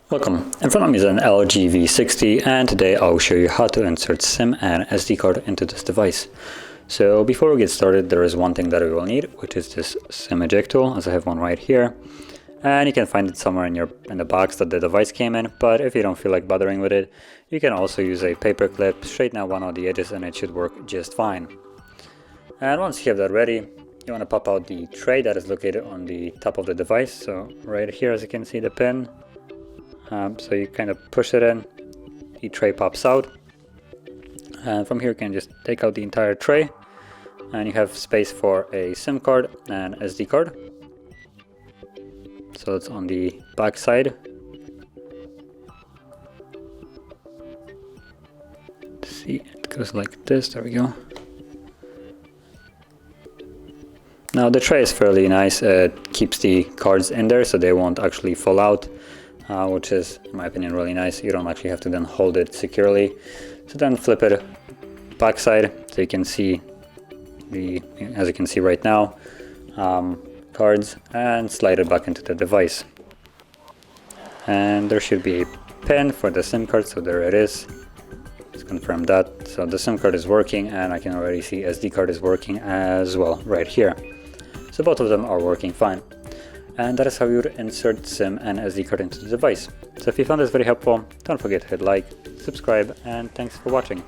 Welcome, in front of me is an LG V60 and today I'll show you how to insert SIM and SD card into this device. So before we get started, there is one thing that we will need, which is this SIM eject tool, as I have one right here. And you can find it somewhere in the box that the device came in, but if you don't feel like bothering with it, you can also use a paper clip, straighten out one of the edges and it should work just fine. And once you have that ready, you want to pop out the tray that is located on the top of the device. So right here, as you can see, the pin. So you kind of push it in, the tray pops out, and from here you can just take out the entire tray and you have space for a SIM card and SD card. So it's on the back side. See, it goes like this, there we go. Now the tray is fairly nice, it keeps the cards in there so they won't actually fall out. Which is, in my opinion, really nice. You don't actually have to then hold it securely. So then flip it backside so you can see as you can see right now, cards, and slide it back into the device. And there should be a pin for the SIM card, so there it is. Let's confirm that. So the SIM card is working and I can already see SD card is working as well right here. So both of them are working fine. And that is how you would insert SIM and SD card into the device. So if you found this very helpful, don't forget to hit like, subscribe, and thanks for watching.